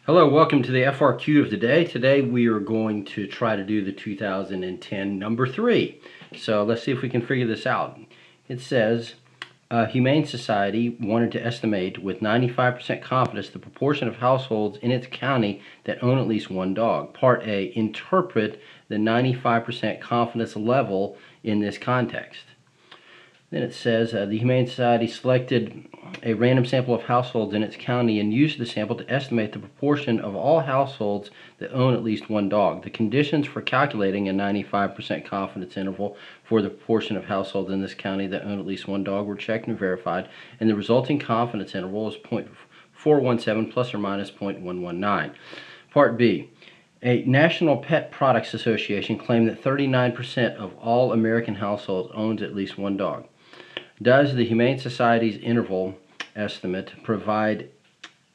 Hello, welcome to the FRQ of the day. Today we are going to try to do the 2010 number 3. So let's see if we can figure this out. It says, Humane Society wanted to estimate with 95% confidence the proportion of households in its county that own at least one dog. Part A, interpret the 95% confidence level in this context. Then it says the Humane Society selected a random sample of households in its county and used the sample to estimate the proportion of all households that own at least one dog. The conditions for calculating a 95% confidence interval for the proportion of households in this county that own at least one dog were checked and verified, and the resulting confidence interval is 0.417 plus or minus 0.119. Part B. A National Pet Products Association claimed that 39% of all American households owns at least one dog. Does the Humane Society's interval estimate provide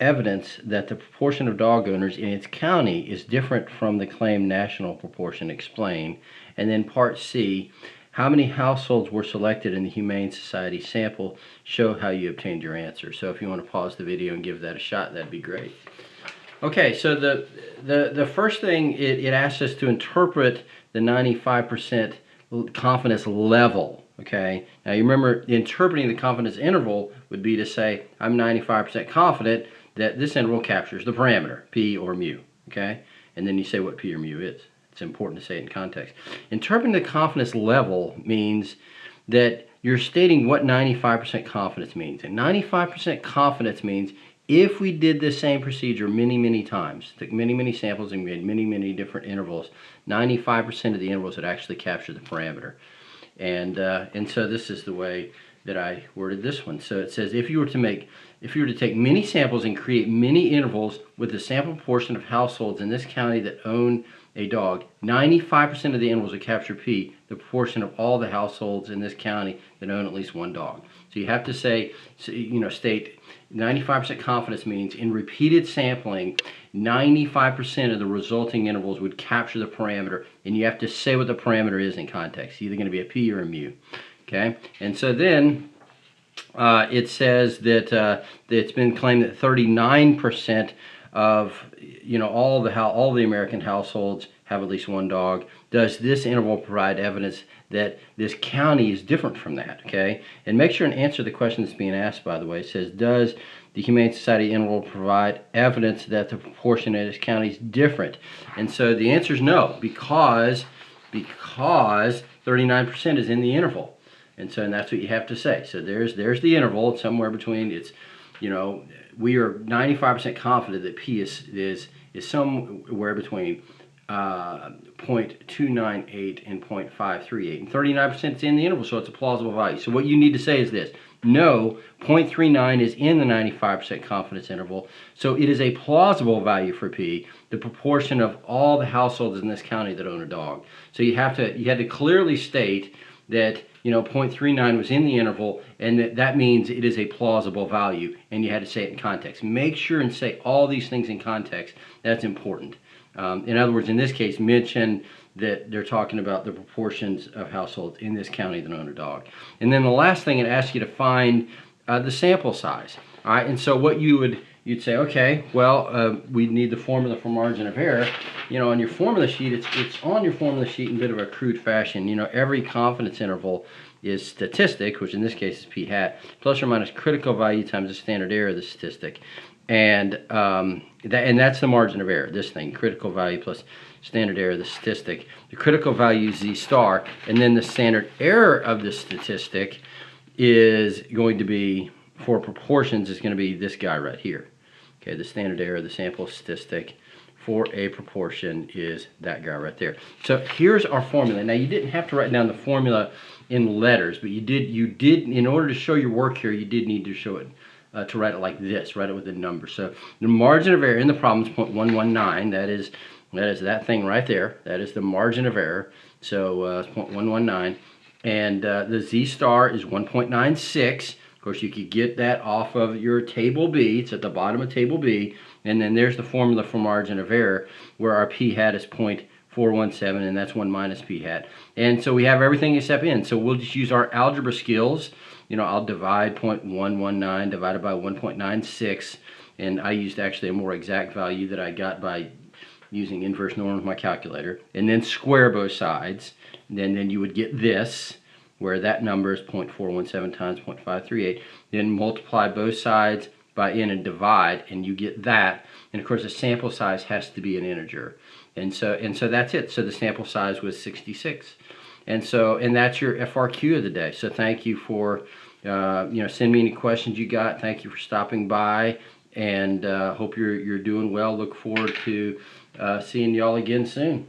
evidence that the proportion of dog owners in its county is different from the claimed national proportion? Explain. And then Part C, how many households were selected in the Humane Society sample? Show how you obtained your answer. So if you want to pause the video and give that a shot, that'd be great. Okay, so the first thing it asks us to interpret the 95% confidence level. Okay, now you remember interpreting the confidence interval would be to say I'm 95% confident that this interval captures the parameter P or mu. Okay, and then you say what P or mu is. It's important to say it in context. Interpreting the confidence level means that you're stating what 95% confidence means, and 95% confidence means if we did this same procedure many times, took many samples and made many different intervals, 95% of the intervals would actually capture the parameter. And so this is the way that I worded this one. So it says if you were to take many samples and create many intervals with the sample proportion of households in this county that own a dog, 95% of the intervals would capture P, the proportion of all the households in this county that own at least one dog. So you have to say, state 95% confidence means in repeated sampling, 95% of the resulting intervals would capture the parameter, and you have to say what the parameter is in context. It's either going to be a P or a mu. Okay, and so then it says that it's been claimed that 39% of all the American households have at least one dog. Does this interval provide evidence that this county is different from that? Okay, and make sure and answer the question that's being asked. By the way, it says, does the Humane Society interval provide evidence that the proportion in this county is different? And so the answer is no, because 39% is in the interval, and that's what you have to say. So there's the interval. It's somewhere between. It's we are 95% confident that P is somewhere between 0.298 and 0.538, and 39% is in the interval, so it's a plausible value. So what you need to say is this: no, 0.39 is in the 95% confidence interval, so it is a plausible value for P, the proportion of all the households in this county that own a dog. So you had to clearly state that 0.39 was in the interval, and that means it is a plausible value, and you had to say it in context. Make sure and say all these things in context. That's important. In other words, in this case, mention that they're talking about the proportions of households in this county that own a dog. And then the last thing, it asks you to find the sample size. All right, and so what you'd say, okay, well, we need the formula for margin of error. On your formula sheet, it's on your formula sheet in a bit of a crude fashion. Every confidence interval is statistic, which in this case is P hat, plus or minus critical value times the standard error of the statistic. And that's the margin of error, this thing, critical value plus standard error of the statistic. The critical value is Z star, and then the standard error of the statistic is going to be, for proportions, is going to be this guy right here. Okay, the standard error of the sample statistic for a proportion is that guy right there. So here's our formula. Now you didn't have to write down the formula in letters, but you did in order to show your work here, you did need to show it. To write it like this, write it with a number. So the margin of error in the problem is 0.119. That is that thing right there. That is the margin of error. So it's 0.119, and the Z star is 1.96. Of course, you could get that off of your table B. It's at the bottom of table B, and then there's the formula for margin of error, where our P hat is 0.417, and that's 1 minus P hat. And so we have everything except in. So we'll just use our algebra skills. I'll divide 0.119 divided by 1.96 and I used actually a more exact value that I got by using inverse norm with my calculator, and then square both sides, and then you would get this, where that number is 0.417 times 0.538. Then multiply both sides by n and divide, and you get that. And of course, the sample size has to be an integer, and so that's it. So the sample size was 66, and that's your FRQ of the day. So thank you for send me any questions you got. Thank you for stopping by, and hope you're doing well. Look forward to seeing y'all again soon.